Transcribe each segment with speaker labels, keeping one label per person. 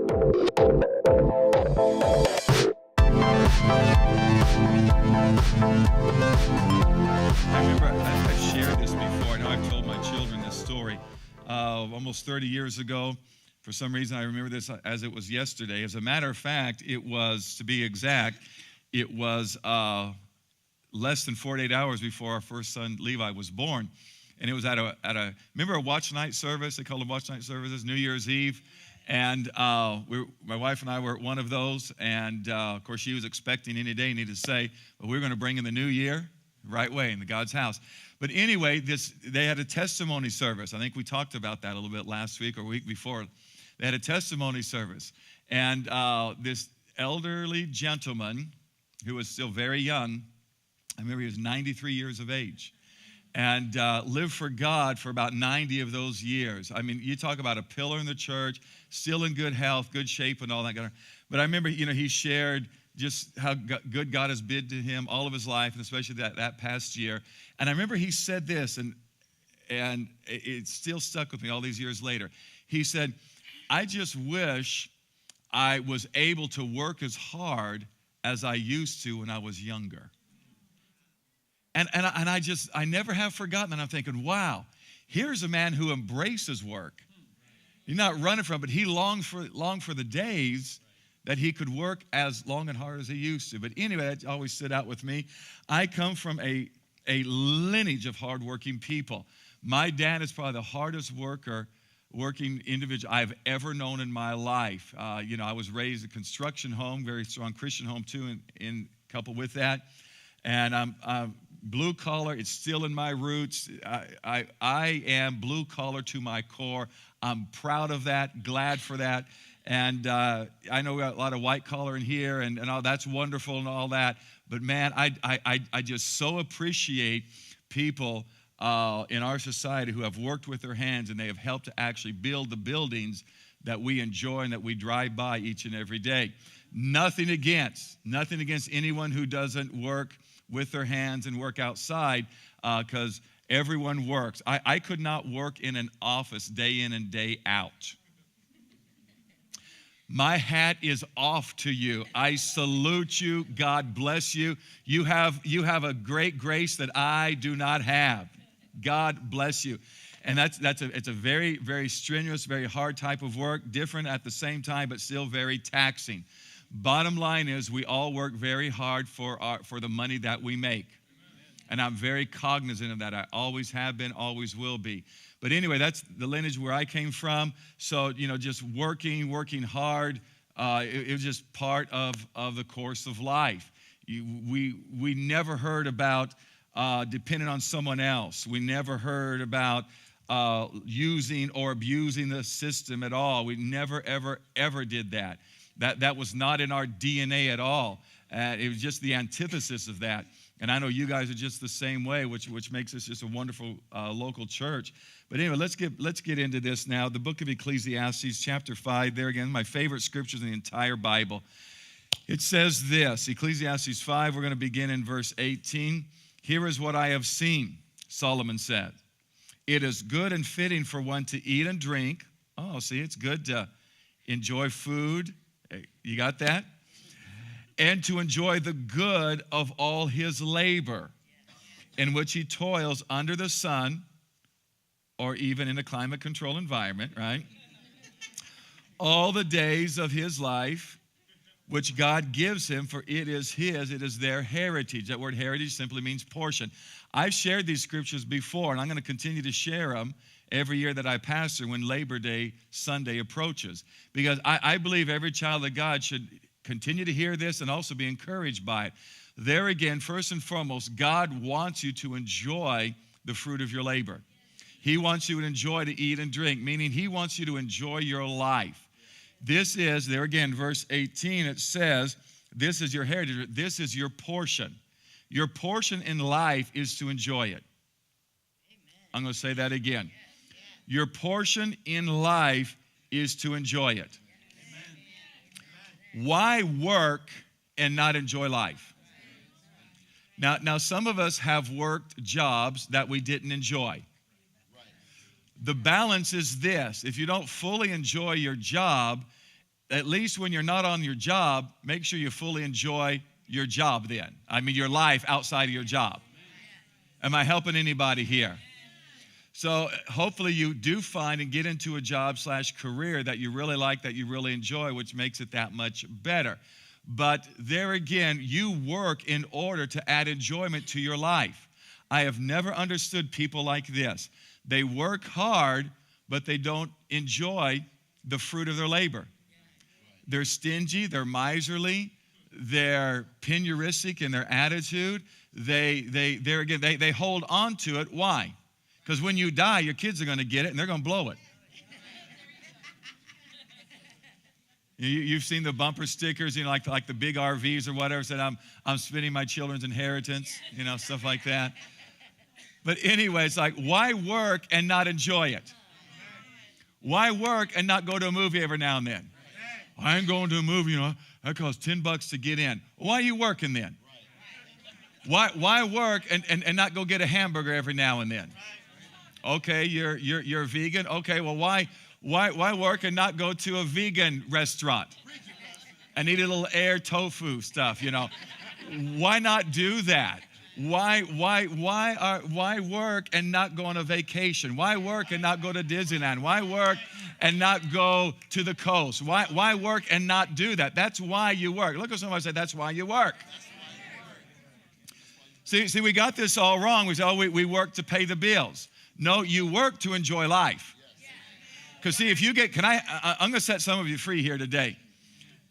Speaker 1: I remember I've shared this before. I know I've told my children this story almost 30 years ago. For some reason, I remember this as it was yesterday. As a matter of fact, it was, to be exact, it was less than 48 hours before our first son, Levi, was born. And it was at a remember a watch night service? They called them watch night services, New Year's Eve. And my wife and I were at one of those. And, of course, she was expecting any day, need to say, but we're going to bring in the new year right way in the God's house. But anyway, they had a testimony service. I think we talked about that a little bit last week or week before. They had a testimony service. And this elderly gentleman who was still very young, I remember he was 93 years of age, and lived for God for about 90 of those years. I mean, you talk about a pillar in the church, still in good health, good shape, and all that. But I remember, he shared just how good God has been to him all of his life, and especially that past year. And I remember he said this, and it still stuck with me all these years later. He said, I just wish I was able to work as hard as I used to when I was younger. And I never have forgotten that. I'm thinking, wow, here's a man who embraces work. He's not running from it, but he longed for the days that he could work as long and hard as he used to. But anyway, that always stood out with me. I come from a lineage of hardworking people. My dad is probably the hardest working individual I've ever known in my life. I was raised in a construction home, very strong Christian home too, in couple with that. And I'm blue collar. It's still in my roots. I am blue collar to my core. I'm proud of that, glad for that. And I know we got a lot of white collar in here, and all that's wonderful and all that. But man, I just so appreciate people in our society who have worked with their hands, and they have helped to actually build the buildings that we enjoy and that we drive by each and every day. Nothing against anyone who doesn't work with their hands and work outside, because everyone works. I could not work in an office day in and day out. My hat is off to you. I salute you. God bless you. You have a great grace that I do not have. God bless you. And it's a very, very strenuous, very hard type of work, different at the same time, but still very taxing. Bottom line is we all work very hard for the money that we make. And I'm very cognizant of that. I always have been, always will be. But anyway, that's the lineage where I came from. So, just working hard, it was just part of the course of life. We never heard about depending on someone else. We never heard about using or abusing the system at all. We never, ever, ever did that. That was not in our DNA at all. It was just the antithesis of that. And I know you guys are just the same way, which makes us just a wonderful local church. But anyway, let's get into this now. The book of Ecclesiastes, chapter 5. There again, my favorite scriptures in the entire Bible. It says this, Ecclesiastes 5, we're going to begin in verse 18. Here is what I have seen, Solomon said. It is good and fitting for one to eat and drink. Oh, see, it's good to enjoy food. You got that? And to enjoy the good of all his labor, in which he toils under the sun, or even in a climate-controlled environment, right? All the days of his life, which God gives him, for it is his, it is their heritage. That word heritage simply means portion. I've shared these scriptures before, and I'm going to continue to share them every year that I pastor when Labor Day Sunday approaches. Because I believe every child of God should continue to hear this and also be encouraged by it. There again, first and foremost, God wants you to enjoy the fruit of your labor. He wants you to enjoy to eat and drink, meaning he wants you to enjoy your life. This is, there again, verse 18, it says, this is your heritage, this is your portion. Your portion in life is to enjoy it. Amen. I'm going to say that again. Your portion in life is to enjoy it. Why work and not enjoy life? Now, some of us have worked jobs that we didn't enjoy. The balance is this. If you don't fully enjoy your job, at least when you're not on your job, make sure you fully enjoy your job then. I mean, your life outside of your job. Am I helping anybody here? So hopefully you do find and get into a job/career that you really like, that you really enjoy, which makes it that much better. But there again, you work in order to add enjoyment to your life. I have never understood people like this. They work hard, but they don't enjoy the fruit of their labor. They're stingy, they're miserly, they're penuristical in their attitude. They hold on to it. Why? Because when you die, your kids are going to get it and they're going to blow it. You've seen the bumper stickers, like the big RVs or whatever, said, I'm spending my children's inheritance, stuff like that. But anyway, it's like, why work and not enjoy it? Why work and not go to a movie every now and then? I ain't going to a movie, that costs $10 to get in. Why are you working then? Why work and not go get a hamburger every now and then? Okay, you're vegan. Okay, well, why work and not go to a vegan restaurant and eat a little air tofu stuff, Why not do that? Why work and not go on a vacation? Why work and not go to Disneyland? Why work and not go to the coast? Why work and not do that? That's why you work. Look at somebody say, that's why you work. See, we got this all wrong. We say, we work to pay the bills. No, you work to enjoy life. Because see, if you get, I'm going to set some of you free here today.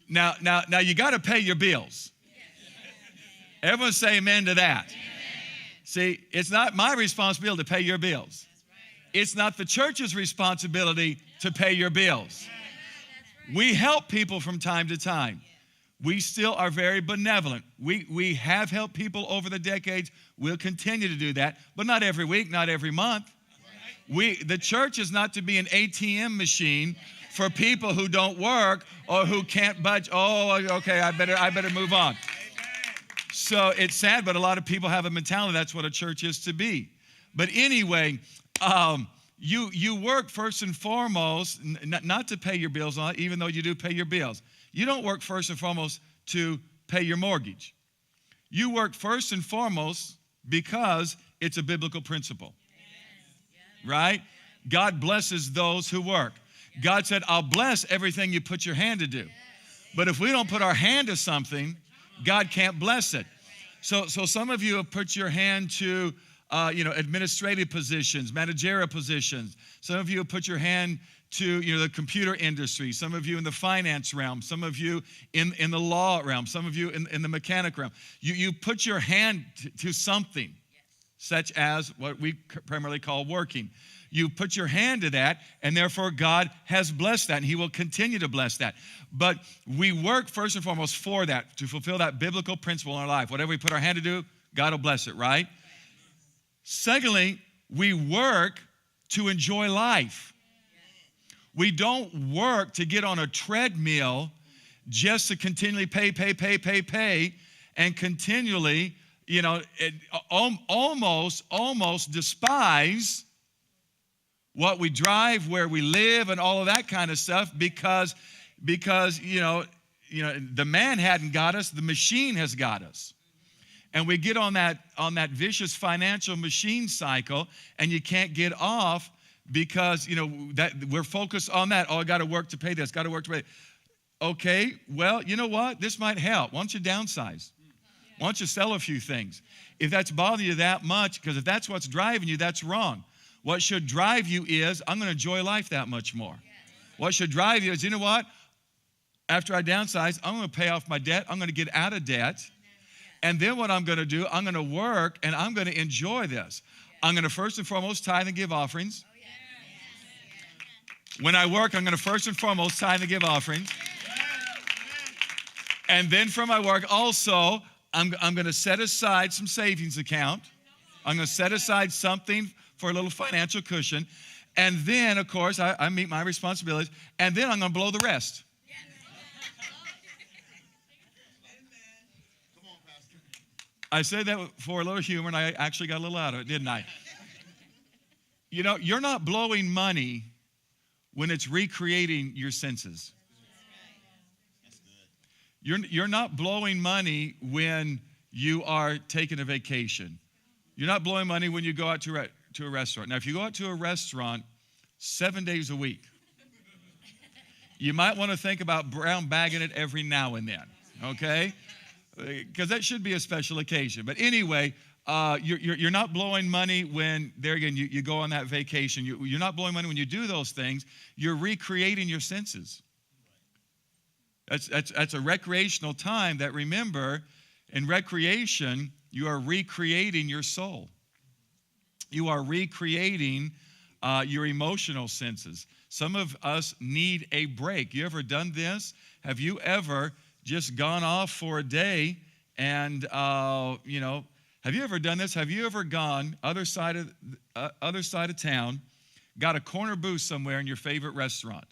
Speaker 1: Now you got to pay your bills. Everyone say amen to that. See, it's not my responsibility to pay your bills. It's not the church's responsibility to pay your bills. We help people from time to time. We still are very benevolent. We have helped people over the decades. We'll continue to do that, but not every week, not every month. The church is not to be an ATM machine for people who don't work or who can't budge. Oh, okay, I better move on. So it's sad, but a lot of people have a mentality that's what a church is to be. But anyway, you work first and foremost, not to pay your bills, even though you do pay your bills. You don't work first and foremost to pay your mortgage. You work first and foremost because it's a biblical principle. Right? God blesses those who work. God said, I'll bless everything you put your hand to do. But if we don't put our hand to something, God can't bless it. So some of you have put your hand to, administrative positions, managerial positions. Some of you have put your hand to, the computer industry. Some of you in the finance realm. Some of you in the law realm. Some of you in the mechanic realm. You put your hand to something, such as what we primarily call working. You put your hand to that, and therefore God has blessed that, and He will continue to bless that. But we work first and foremost for that, to fulfill that biblical principle in our life. Whatever we put our hand to do, God will bless it, right? Secondly, we work to enjoy life. We don't work to get on a treadmill just to continually pay, and continually, almost despise what we drive, where we live, and all of that kind of stuff because the man hadn't got us, the machine has got us. And we get on that vicious financial machine cycle, and you can't get off because, that we're focused on that. Oh, I got to work to pay this, got to work to pay. Okay, well, you know what? This might help. Why don't you downsize? Why don't you sell a few things? If that's bothering you that much, because if that's what's driving you, that's wrong. What should drive you is, I'm going to enjoy life that much more. What should drive you is, you know what? After I downsize, I'm going to pay off my debt. I'm going to get out of debt. And then what I'm going to do, I'm going to work and I'm going to enjoy this. I'm going to first and foremost tithe and give offerings. When I work, I'm going to first and foremost tithe and give offerings. And then from my work also, I'm going to set aside some savings account. I'm going to set aside something for a little financial cushion. And then, of course, I meet my responsibilities. And then I'm going to blow the rest. I said that for a little humor, and I actually got a little out of it, didn't I? You're not blowing money when it's recreating your senses. You're not blowing money when you are taking a vacation. You're not blowing money when you go out to a restaurant. Now, if you go out to a restaurant 7 days a week, you might want to think about brown bagging it every now and then, okay? Because that should be a special occasion. But anyway, you're not blowing money when, there again, you go on that vacation. You're not blowing money when you do those things. You're recreating your senses. That's a recreational time that, remember, in recreation, you are recreating your soul. You are recreating your emotional senses. Some of us need a break. You ever done this? Have you ever just gone off for a day and, have you ever done this? Have you ever gone other side of town, got a corner booth somewhere in your favorite restaurant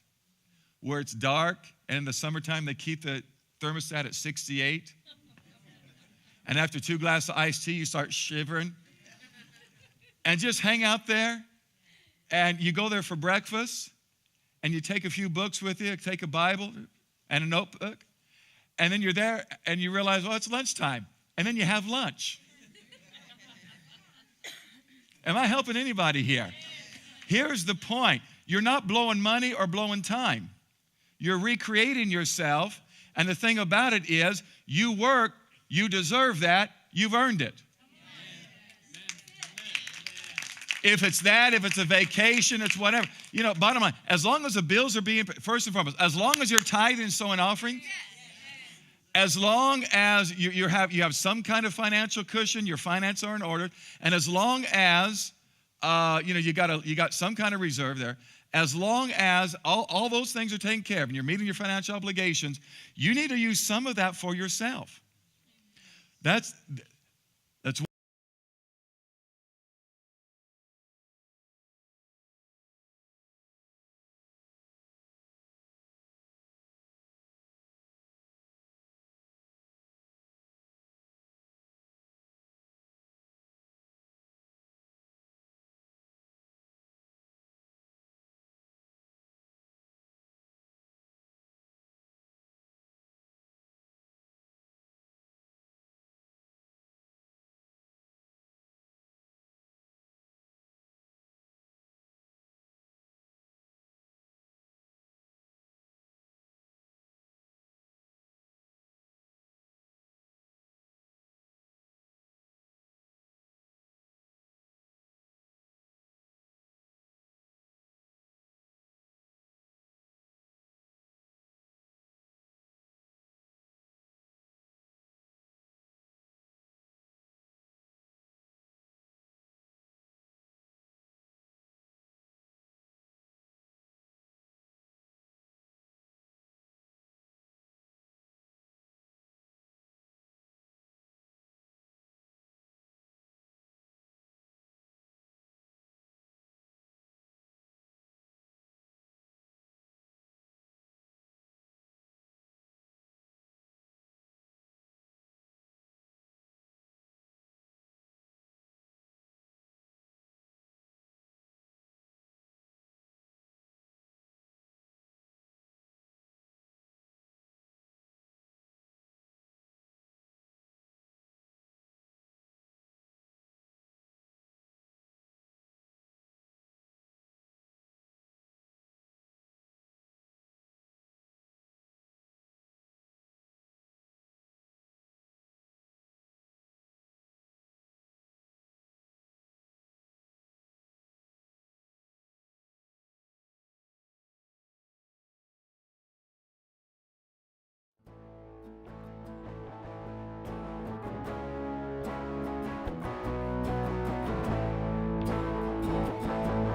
Speaker 1: where it's dark, and in the summertime they keep the thermostat at 68? And after 2 glasses of iced tea, you start shivering. And just hang out there, and you go there for breakfast, and you take a few books with you, take a Bible and a notebook, and then you're there, and you realize, it's lunchtime, and then you have lunch. Am I helping anybody here? Here's the point. You're not blowing money or blowing time. You're recreating yourself, and the thing about it is, you work, you deserve that, you've earned it. If it's that, if it's a vacation, it's whatever. Bottom line, as long as the bills are being, first and foremost, as long as you're tithing and sowing offering, as long as you have some kind of financial cushion, your finances are in order, and as long as you got some kind of reserve there, as long as all those things are taken care of and you're meeting your financial obligations, you need to use some of that for yourself. That's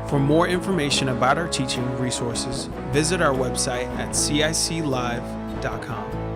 Speaker 2: For more information about our teaching resources, visit our website at ciclive.com.